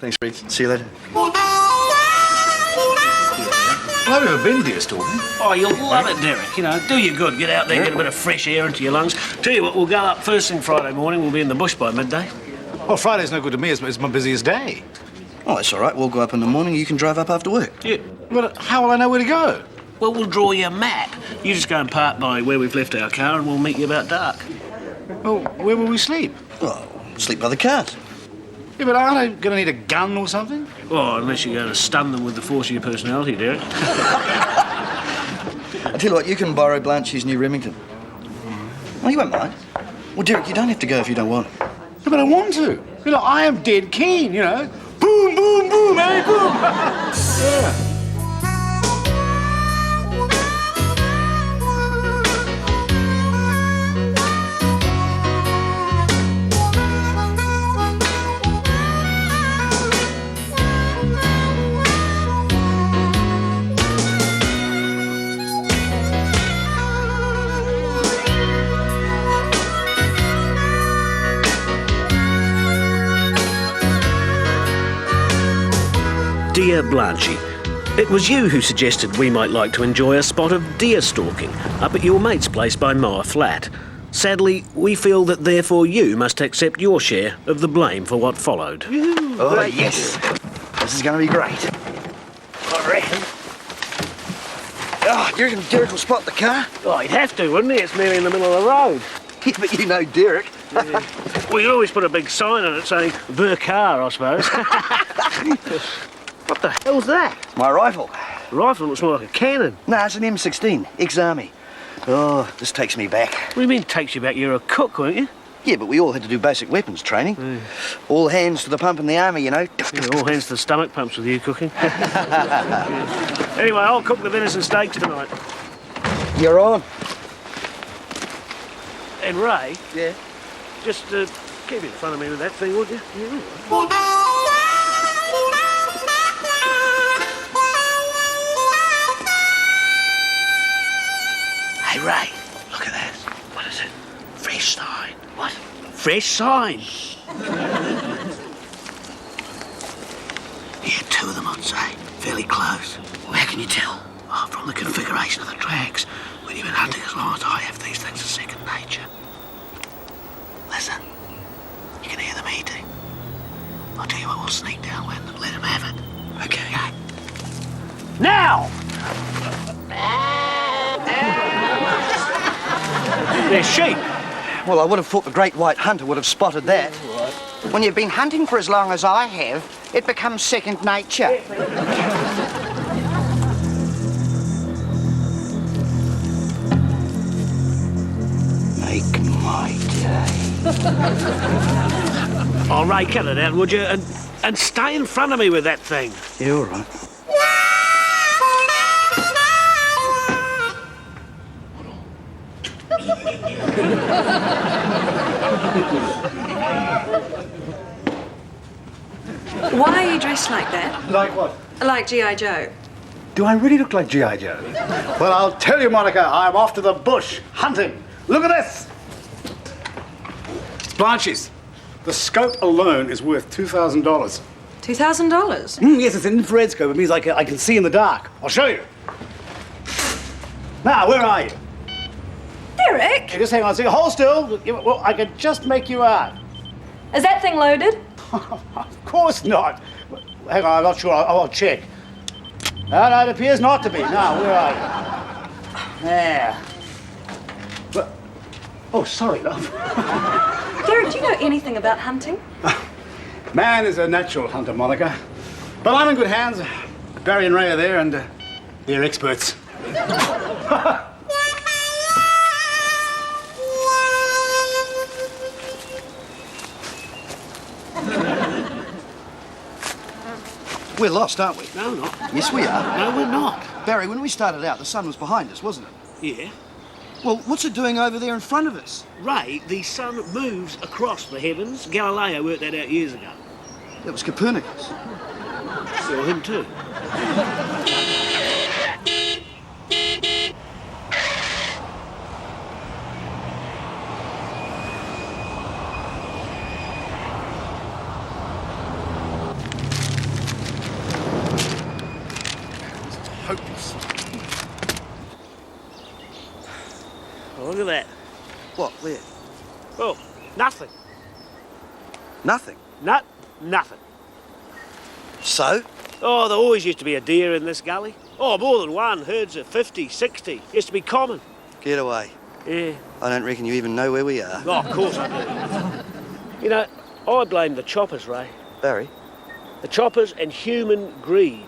Thanks, Reed. See you later. I've never been deer stalking. Oh, you'll love it, Derek. You know, do you good. Get out there, get a bit of fresh air into your lungs. Tell you what, we'll go up first thing Friday morning. We'll be in the bush by midday. Well, Friday's no good to me. It's my busiest day. Oh, that's all right. We'll go up in the morning. You can drive up after work. Yeah. But how will I know where to go? Well, we'll draw you a map. You just go and park by where we've left our car and we'll meet you about dark. Well, where will we sleep? Well, sleep by the cars. Yeah, but aren't I going to need a gun or something? Oh, unless you're going to stun them with the force of your personality, Derek. I tell you what, you can borrow Blanchy's new Remington. Oh, you won't mind. Well, Derek, you don't have to go if you don't want. Yeah, but I want to. You know, I am dead keen, you know. Boom, boom, boom, hey, boom. Yeah. Dear Blanchy, it was you who suggested we might like to enjoy a spot of deer stalking up at your mate's place by Moa Flat. Sadly, we feel that therefore you must accept your share of the blame for what followed. Oh, yes. This is going to be great. I reckon. Oh, you reckon Derek will spot the car? Oh, he'd have to, wouldn't he? It's nearly in the middle of the road. Yeah, but you know Derek. Yeah. We could always put a big sign on it saying, the car, I suppose. What the hell's that? My rifle. The rifle looks more like a cannon. No, it's an M16, ex-army. Oh, this takes me back. What do you mean takes you back? You're a cook, weren't you? Yeah, but we all had to do basic weapons training. All hands to the pump in the army, you know. Yeah, all hands to the stomach pumps with you cooking. Anyway, I'll cook the venison steaks tonight. You're on. And Ray, Yeah. just keep in front of me with that thing, would you? Yeah. Hey, Ray, look at that. What is it? Fresh sign. What? Fresh sign. Yeah, two of them, I'd say. Fairly close. Well, how can you tell? Oh, from the configuration of the tracks. When you've been hunting as long as I have, these things are second nature. Listen, you can hear them eating. I'll tell you what, we'll sneak down and let them have it. Okay. Now! They're sheep. Well, I would have thought the great white hunter would have spotted that. When you've been hunting for as long as I have, it becomes second nature. Make my day. Oh, Ray, cut it out, would you? And stay in front of me with that thing. Yeah, all right. Why are you dressed like that? Like what? Like G.I. Joe? Do I really look like G.I. Joe? Well, I'll tell you, Monica, I'm off to the bush, hunting. Look at this! It's Blanchy's. The scope alone is worth $2,000. $2,000? Yes, it's an infrared scope. It means I can see in the dark. I'll show you. Now, where are you? Derek! Hey, just hang on. See, hold still. Well, I can just make you out. Is that thing loaded? Of course not. Hang on, I'm not sure. I'll check. No, it appears not to be. Now, where are you? There. But, oh, sorry, love. Derek, do you know anything about hunting? Man is a natural hunter, Monica. But I'm in good hands. Barry and Ray are there, and they're experts. We're lost, aren't we? No, not. Yes, we are. No, we're not. Barry, when we started out, the sun was behind us, wasn't it? Yeah. Well, what's it doing over there in front of us? Ray, the sun moves across the heavens. Galileo worked that out years ago. That was Copernicus. Saw him too. Nothing. Nothing. So? Oh, there always used to be a deer in this gully. Oh, more than one. Herds of 50, 60. Used to be common. Get away. Yeah. I don't reckon you even know where we are. Oh, of course I do. You know, I blame the choppers, Ray. Barry? The choppers and human greed.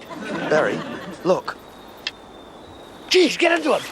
Barry, look. Jeez, get into it.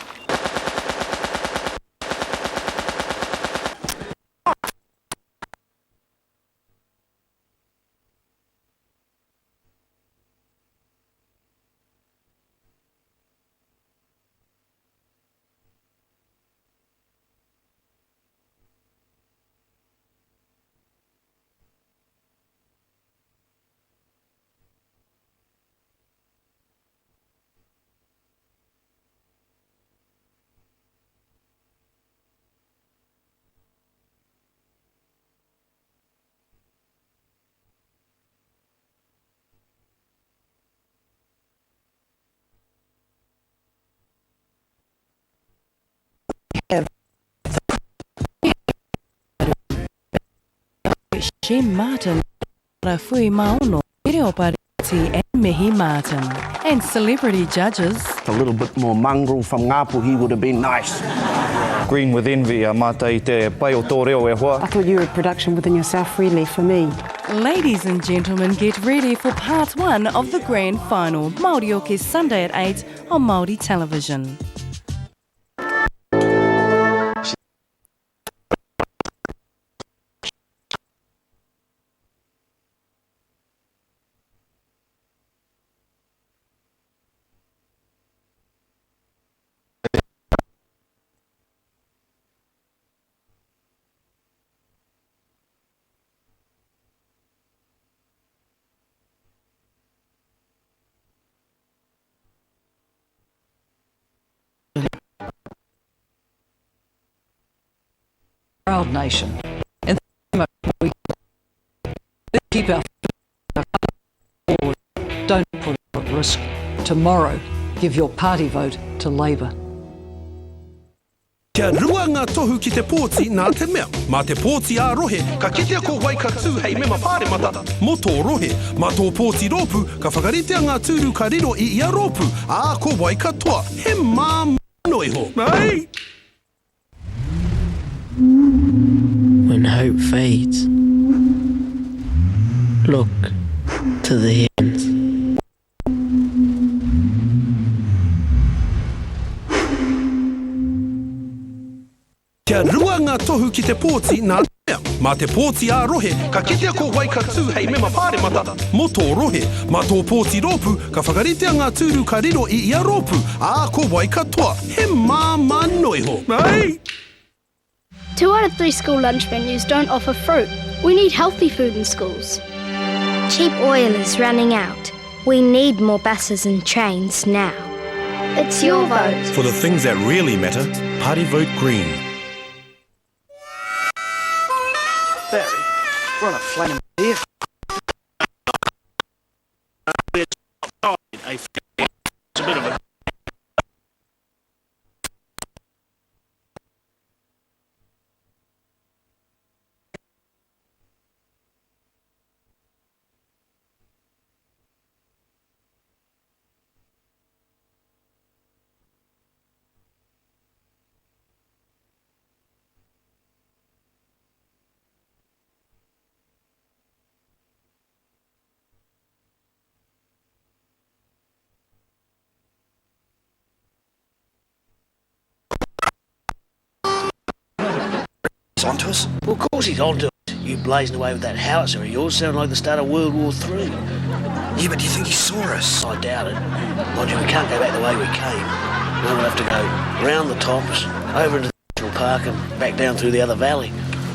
Jim Martin, Rafui Mauno, Video Party and Mihi Martin, and celebrity judges. A little bit more mongrel from Ngāpuhi would have been nice. Green with envy, mata I te pai o tō reo e hoa. I thought you were a production within yourself, really, for me. Ladies and gentlemen, get ready for part 1 of the grand final. Māori Oke Sunday at 8 on Māori Television. Proud nation, and we keep our forward. Don't put it at risk. Tomorrow, give your party vote to Labour. Kia rua ngā tohu ki te pōti nā te mea. Mā te pōti ā rohe, ka kitea ko waika tū hei mema pāre mata. Mō tō rohe, mā tō pōti rōpu, ka whakaritea ngā tūru ka riro I ia rōpu. Ā ko waika toa, he mā mano iho. Ai! When hope fades, look to the heavens. Kia rua ngā tohu ki te pōti nā te mea. Mā te pōti ā rohe, ka kitea ko waika tū hei mema pāre mata. Mō tō rohe, mā tō pōti rōpu, ka whakaritea ngā tūru ka riro I ia rōpu. Ā ko waika toa, he mā mano iho. Ai! 2 out of 3 school lunch menus don't offer fruit. We need healthy food in schools. Cheap oil is running out. We need more buses and trains now. It's your vote. For the things that really matter, party vote Green. Barry, we're on a flaming here. It's a bit of a... He's onto us. Well, of course he's onto it. You blazing away with that howitzer of yours sound like the start of World War III. Yeah, but do you think he saw us? I doubt it. Mind you, we can't go back the way we came. Now we'll have to go round the tops, over into the national park and back down through the other valley.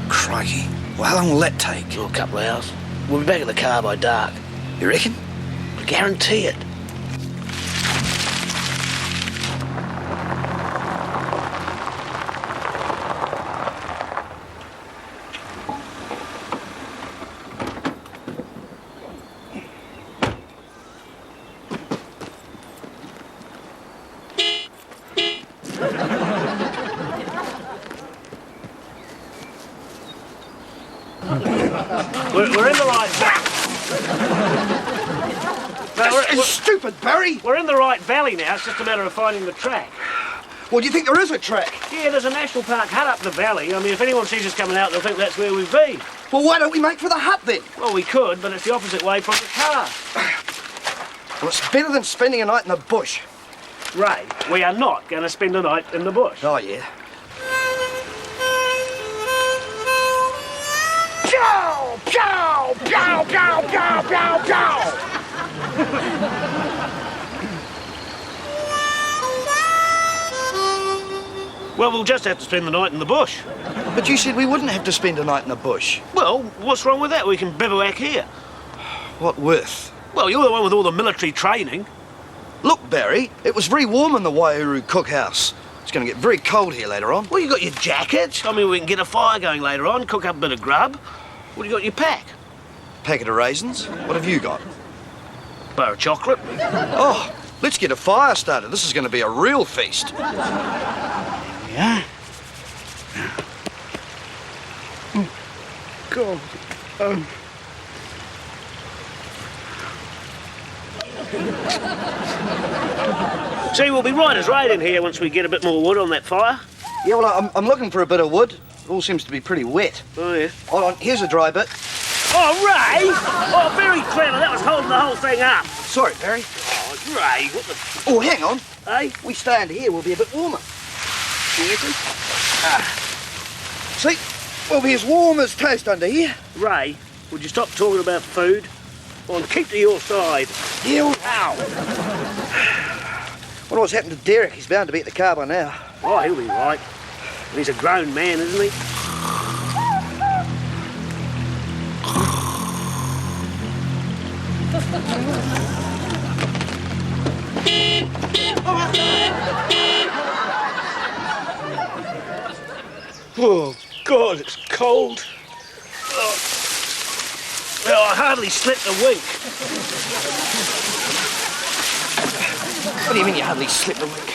Crikey. Well, how long will that take? Oh, a couple of hours. We'll be back at the car by dark. You reckon? I guarantee it. We're in the right valley. That's stupid, Barry. We're in the right valley now. It's just a matter of finding the track. Well, do you think there is a track? Yeah, there's a national park hut up the valley. I mean, if anyone sees us coming out, they'll think that's where we've been. Well, why don't we make for the hut then? Well, we could, but it's the opposite way from the car. Well, it's better than spending a night in the bush. Ray, we are not going to spend a night in the bush. Oh, yeah. Pow! Pow! Pow! Pow! Pow! Pow! Pow! Well, we'll just have to spend the night in the bush. But you said we wouldn't have to spend a night in the bush. Well, what's wrong with that? We can bivouac here. What with? Well, you're the one with all the military training. Look, Barry, it was very warm in the Waihuru cookhouse. It's going to get very cold here later on. Well, you got your jackets. I mean, we can get a fire going later on, cook up a bit of grub. What do you got in your pack? Packet of raisins. What have you got? Bar of chocolate. Oh, let's get a fire started. This is going to be a real feast. Yeah. God. See, we'll be right as right in here once we get a bit more wood on that fire. Yeah, well, I'm looking for a bit of wood. It all seems to be pretty wet. Oh, yeah. Hold on, here's a dry bit. Oh, Ray! Oh, very clever. That was holding the whole thing up. Sorry, Barry. Oh, Ray, what the... Oh, hang on. Hey? We stay under here, we'll be a bit warmer. You reckon? See, we'll be as warm as toast under here. Ray, would you stop talking about food? Well, and keep to your side. Yeah, well, Ow! wonder what's happened to Derek. He's bound to be at the car by now. Oh, he'll be right. He's a grown man, isn't he? Oh, God, it's cold. Oh. Well, I hardly slept a wink. What do you mean you hardly slept a wink?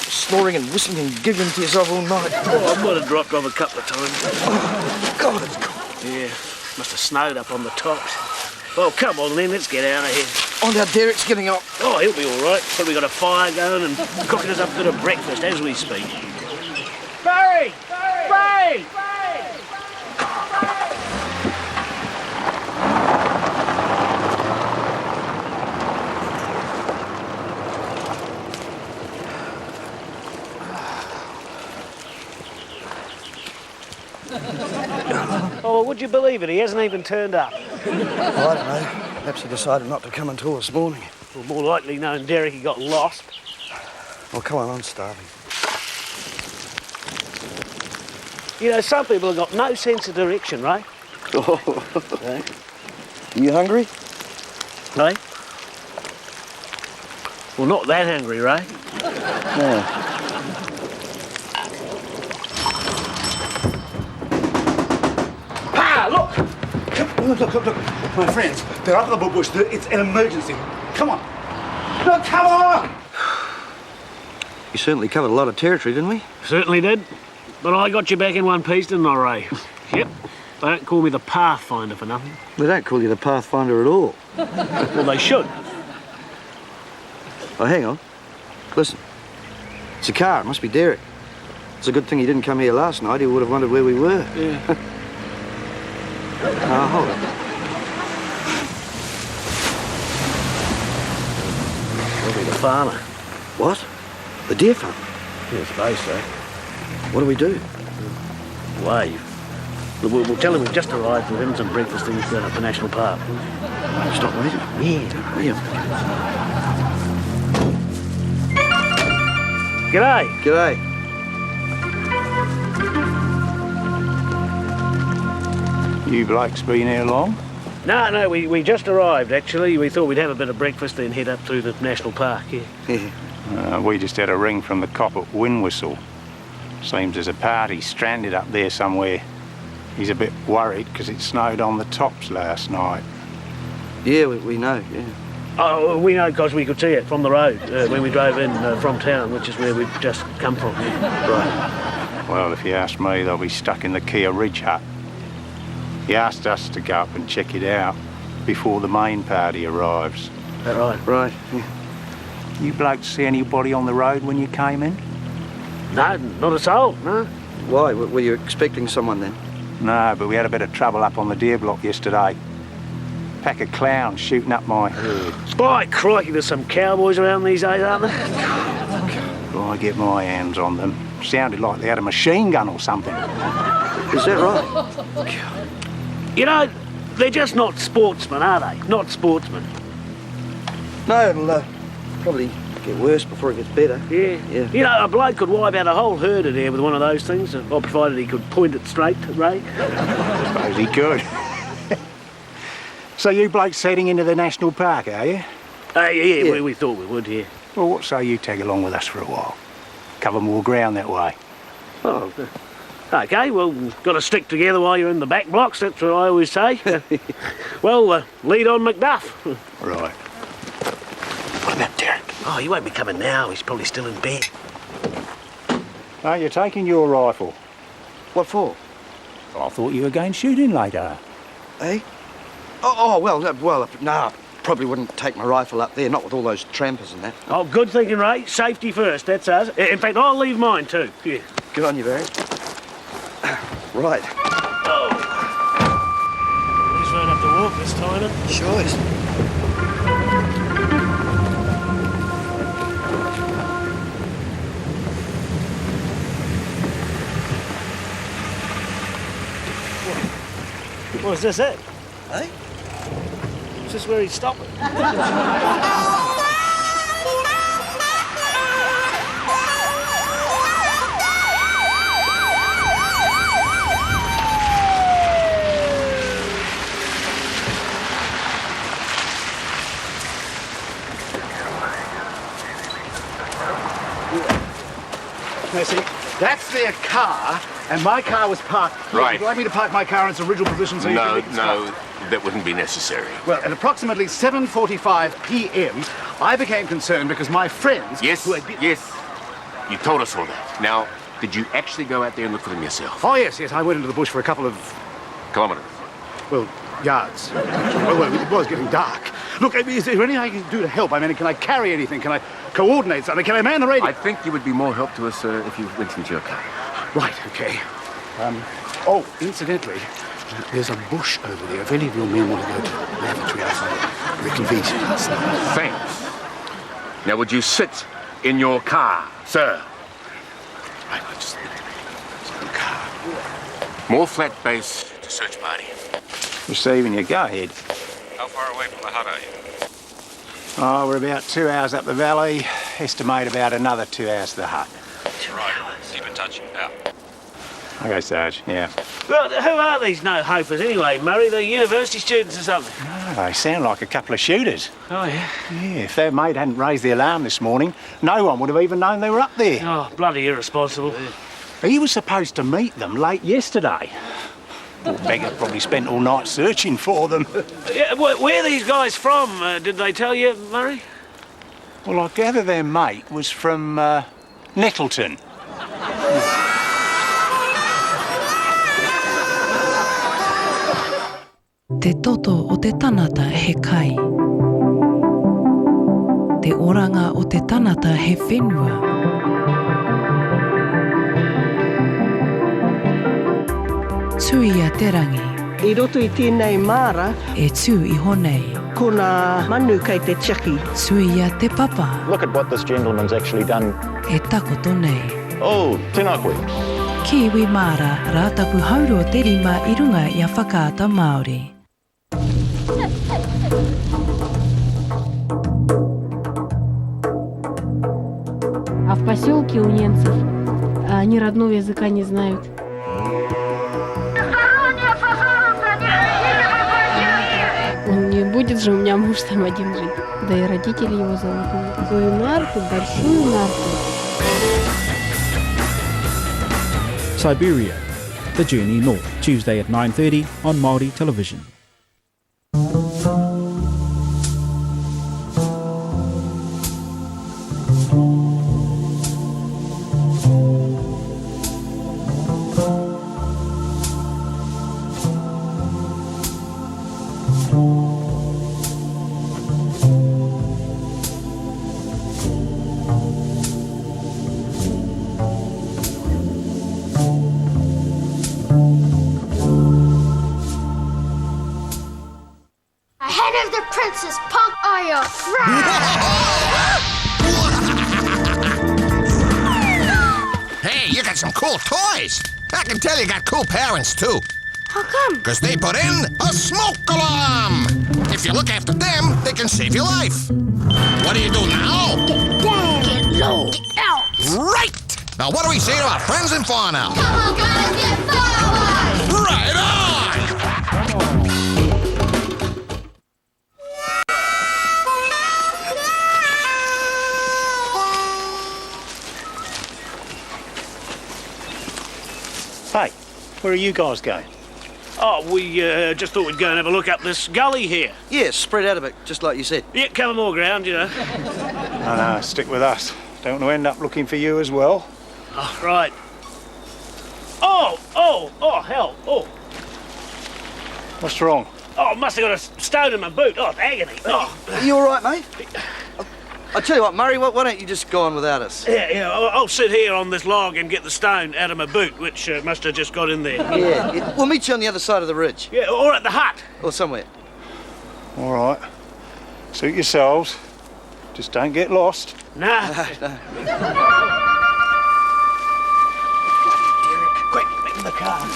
Snoring and whistling and giggling to yourself all night. Oh, I might have dropped off a couple of times. Oh, God, it's cold. Yeah, must have snowed up on the tops. Well, come on then, let's get out of here. Oh, now Derek's getting up. Oh, he'll be all right. Probably got a fire going and cooking us up a bit of breakfast as we speak. Barry! Barry! Oh, would you believe it? He hasn't even turned up. Oh, I don't know. Perhaps he decided not to come until this morning. Well, more likely, knowing Derek, he got lost. Oh, come on, I'm starving. You know, some people have got no sense of direction, right? Oh, eh? You hungry? Ray? Well, not that hungry, Ray. No. Look. My friends, they're up the bush. It's an emergency. Come on. No, come on! You certainly covered a lot of territory, didn't we? Certainly did. But I got you back in one piece, didn't I, Ray? Yep. They don't call me the Pathfinder for nothing. They don't call you the Pathfinder at all. Well, they should. Oh, hang on. Listen. It's a car. It must be Derek. It's a good thing he didn't come here last night. He would have wondered where we were. Yeah. Now, hold on. Probably the farmer. What? The deer farm? Yeah, I suppose so. What do we do? Wave. We'll tell him we've just arrived with him some breakfast things down at the national park. Stop waiting. Yeah. G'day. G'day. You blokes been here long? No, we just arrived, actually. We thought we'd have a bit of breakfast, then head up through the national park, yeah. We just had a ring from the cop at Windwhistle. Seems there's a party stranded up there somewhere. He's a bit worried because it snowed on the tops last night. Yeah, we know, yeah. Oh, we know because we could see it from the road when we drove in from town, which is where we've just come from. Right. Well, if you ask me, they'll be stuck in the Kia Ridge hut. He asked us to go up and check it out before the main party arrives. That right? Right, yeah. You blokes see anybody on the road when you came in? No, not at all, no. Why? Were you expecting someone then? No, but we had a bit of trouble up on the deer block yesterday. Pack of clowns shooting up my herd. By crikey, there's some cowboys around these days, aren't there? If I get my hands on them, sounded like they had a machine gun or something. Is that right? You know, they're just not sportsmen, are they? Not sportsmen. No, it'll probably get worse before it gets better. Yeah. Yeah. You know, a bloke could wipe out a whole herd of deer with one of those things, or provided he could point it straight at Ray. I suppose he could. So you blokes heading into the national park, are you? Yeah. We thought we would, yeah. Well, what say you tag along with us for a while? Cover more ground that way. Oh, OK, well, got to stick together while you're in the back blocks, that's what I always say. Well, lead on Macduff. Right. What about Derek? Oh, he won't be coming now, he's probably still in bed. Oh, you're taking your rifle? What for? I thought you were going shooting later. Eh? Well, no, I probably wouldn't take my rifle up there, not with all those trampers and that. Oh, good thinking, Ray. Safety first, that's us. In fact, I'll leave mine too. Yeah. Good on you, Barry. Right. Oh. At least we won't have to walk this time, then. Sure is. What is this, it? Eh? Is this where he's stopping? Now, see, that's their car, and my car was parked. Right. Would you like me to park my car in its original position so you can make this No, car? that wouldn't be necessary. Well, at approximately 7:45 p.m., I became concerned because my friends... Yes, who had been... yes. You told us all that. Now, did you actually go out there and look for them yourself? Oh, yes, I went into the bush for a couple of... Kilometres. Well, yards. Well, it was getting dark. Look, is there anything I can do to help? I mean, can I carry anything? Can I coordinate something? Can I man the radio? I think you would be more help to us if you went into your car. Right, okay. Oh, incidentally, there's a bush over there. If any of your men want to go to the lavatory outside, they can visit us. Thanks. Now, would you sit in your car, sir? Right, I just... car. More flat base to search party. Receiving you. Go ahead. How far away from the hut are you? Oh, we're about 2 hours up the valley. Estimate about another 2 hours to the hut. Right. Keep in touch. Out. Okay, Sarge, yeah. Well, who are these no-hopers anyway, Murray? They're university students or something? Oh, they sound like a couple of shooters. Oh, yeah? Yeah, if their mate hadn't raised the alarm this morning, no one would have even known they were up there. Oh, bloody irresponsible. He was supposed to meet them late yesterday. Poor beggar probably spent all night searching for them. Yeah, where are these guys from? Did they tell you, Murray? Well, I gather their mate was from Nettleton. Te toto o te tanata he kai. Te oranga o te tanata he whenua. Tui a te rangi. I roto I tēnei māra, E tū I honei. ko nā manu kei te tiaki. Tui a te papa. Look at what this gentleman's actually done. E takoto nei. Oh, tēnā koe. Kiwi māra rātapu hauro te rima I runga I a whakaata Māori. А в поселке у немцев они родного языка не знают. Не будет же у меня муж там один жить. Да и родители его зовут свою нарту, большую нарту. Siberia, The Journey North, Tuesday at 9:30 on Māori television. Ahead of the princess, punk are your Hey, you got some cool toys. I can tell you got cool parents, too. How come? Because they put in a smoke alarm. If you look after them, they can save your life. What do you do now? Get down. Get low. Get out. Right. Now, what do we say to our friends in far now? Come on, guys, get forward. Right on. Hey, where are you guys going? Oh, we just thought we'd go and have a look up this gully here. Yeah, spread out a bit, just like you said. Yeah, cover more ground, you know. No, stick with us. Don't want to end up looking for you as well. Oh, right. Oh, hell. Oh. What's wrong? Oh, must have got a stone in my boot. Oh, it's agony. Oh. Are you all right, mate? I'll tell you what, Murray, why don't you just go on without us? Yeah, I'll sit here on this log and get the stone out of my boot, which must have just got in there. Yeah, we'll meet you on the other side of the ridge. Yeah, or at the hut. Or somewhere. All right. Suit yourselves. Just don't get lost. Nah. Quick, get in the car.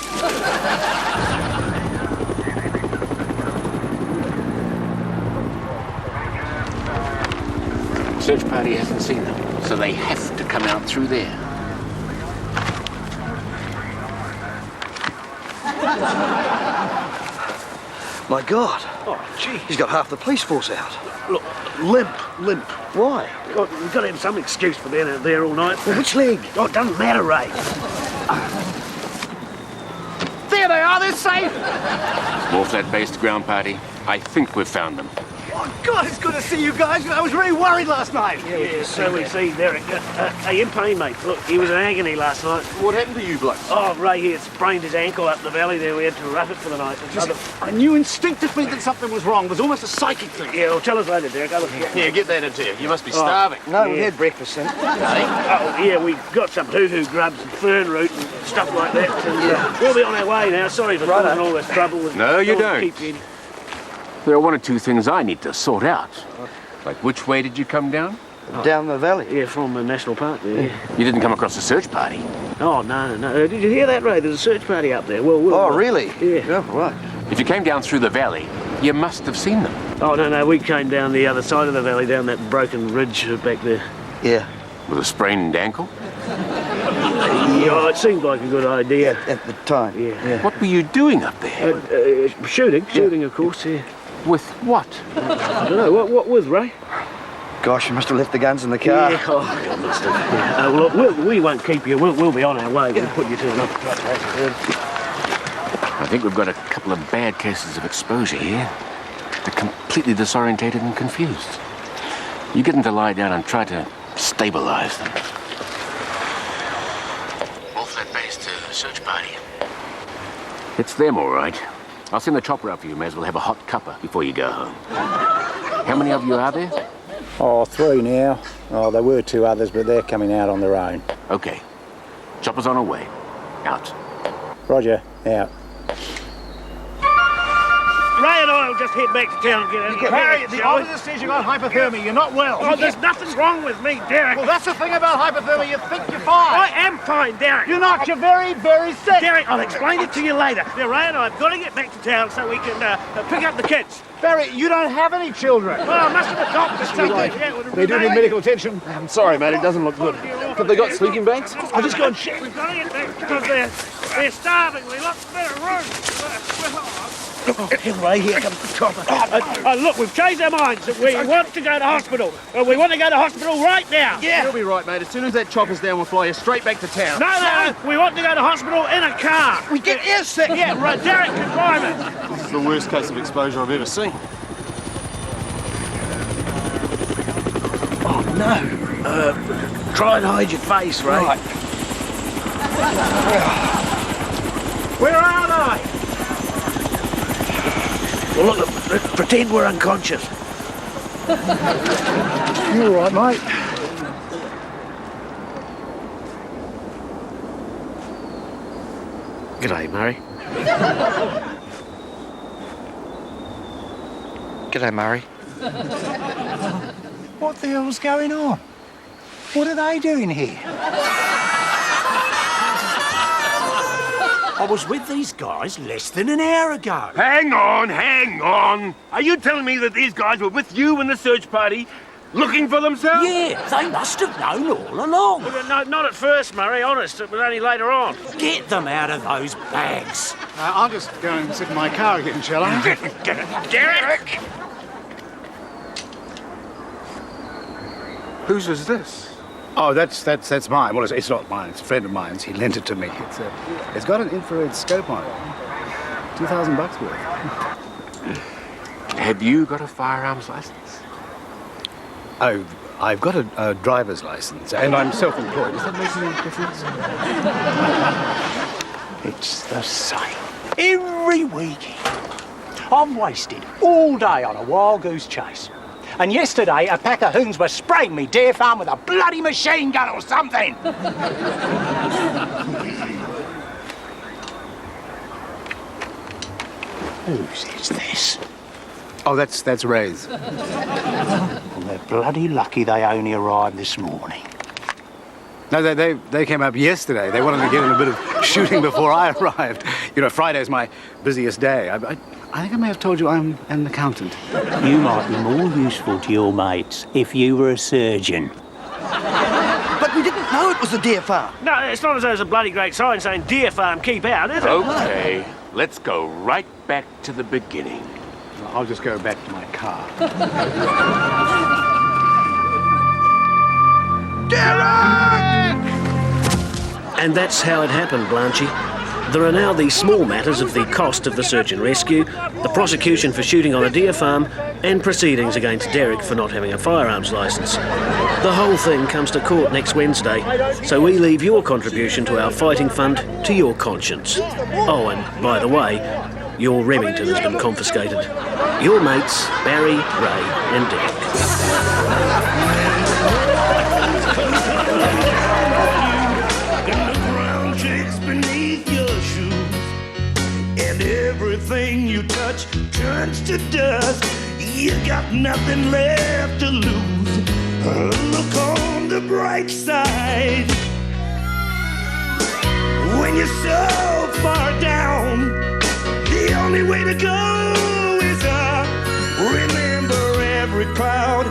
Search party hasn't seen them, so they have to come out through there. My God. Oh, gee. He's got half the police force out. Look, limp. Why? God, we've got to have some excuse for being out there all night. Well, which leg? Oh, it doesn't matter, Ray. There they are, they're safe. More flat-based ground party. I think we've found them. Oh, God, it's good to see you guys. I was really worried last night. Yeah, so we see, Derek. Are you in pain, mate? Look, he was in agony last night. What happened to you blokes? Oh, Ray here sprained his ankle up the valley there. We had to rough it for the night. I knew instinctively that something was wrong. It was almost a psychic thing. Yeah, well, tell us later, Derek. Yeah, get that into you. You must be starving. No, we had breakfast then. Oh, yeah, we got some hoo-hoo grubs and fern root and stuff like that. And we'll be on our way now. Sorry for causing all this trouble. No, you Don't don't. keep you- There are one or two things I need to sort out. Like, which way did you come down? Down the valley. Yeah, from the national park there. You didn't come across a search party. Oh, no. Did you hear that, Ray? There's a search party up there. Well, Oh, really? Yeah. Oh, right. If you came down through the valley, you must have seen them. Oh, no, we came down the other side of the valley, down that broken ridge back there. Yeah. With a sprained ankle? Yeah, it seemed like a good idea. At the time. Yeah. What were you doing up there? Shooting, of course, yeah. With what? I don't know, what with, Ray? Gosh, you must have left the guns in the car. Yeah, I must have. Yeah. Look, we won't keep you. We'll be on our way. We'll put you to another place. I think we've got a couple of bad cases of exposure here. They're completely disorientated and confused. You get them to lie down and try to stabilize them. Off that base to search party. It's them, all right. I'll send the chopper up for you. May as well have a hot cuppa before you go home. How many of you are there? Oh, 3 now. Oh, there were 2 others, but they're coming out on their own. Okay. Chopper's on her way. Out. Roger, out. Ray and I'll just head back to town and get out of Harry, the officer says you got hypothermia. You're not well. Oh, there's nothing wrong with me, Derek. Well, that's the thing about hypothermia. You think you're fine. I am fine, Derek. You're not. You're very, very sick. Derek, I'll explain it to you later. Now, Ray and I have got to get back to town so we can pick up the kids. Barry, you don't have any children. Well, I must have adopted something. Yeah, They do need medical attention. I'm sorry, mate. It doesn't look good. Have they got sleeping bags? I'll just go and check. We've got to get back because they're starving. We lost a bit of room. Ray, here comes the chopper. Look, we've changed our minds. We want to go to hospital. We want to go to hospital right now. Yeah. You'll be right, mate. As soon as that chopper's down, we'll fly you straight back to town. No. We want to go to hospital in a car. We get air sick. Yeah, right. Derek can drive it. This is the worst case of exposure I've ever seen. Oh, no. Try and hide your face, Ray. Right. Where are they? Well, look, pretend we're unconscious. You all right, mate? G'day, Murray. G'day, Murray. What the hell's going on? What are they doing here? I was with these guys less than an hour ago. Hang on. Are you telling me that these guys were with you in the search party, looking for themselves? Yeah, they must have known all along. Well, no, not at first, Murray, honest. It was only later on. Get them out of those bags. I'll just go and sit in my car again, shall I? Derek! Whose is this? Oh, that's mine. Well, it's not mine. It's a friend of mine's. He lent it to me. It's got an infrared scope on it. $2,000 worth. Have you got a firearms license? I've got a driver's license, and I'm self-employed. Does that make any difference? It's the same. Every weekend. I'm wasted all day on a wild goose chase. And yesterday, a pack of hoons were spraying me deer farm with a bloody machine gun or something. Whose is this? Oh, that's Ray's. Well, they're bloody lucky they only arrived this morning. No, they came up yesterday. They wanted to get in a bit of shooting before I arrived. You know, Friday's my busiest day. I think I may have told you I'm an accountant. You might be more useful to your mates if you were a surgeon. But we didn't know it was a deer farm. No, it's not as though there's a bloody great sign saying deer farm, keep out, is it? Okay, let's go right back to the beginning. I'll just go back to my car. And that's how it happened, Blanchy. There are now these small matters of the cost of the search and rescue, the prosecution for shooting on a deer farm, and proceedings against Derek for not having a firearms licence. The whole thing comes to court next Wednesday, so we leave your contribution to our fighting fund to your conscience. Oh, and by the way, your Remington has been confiscated. Your mates, Barry, Ray and Derek. Everything you touch turns to dust. You got nothing left to lose. Look on the bright side. When you're so far down, the only way to go is up. Remember, every cloud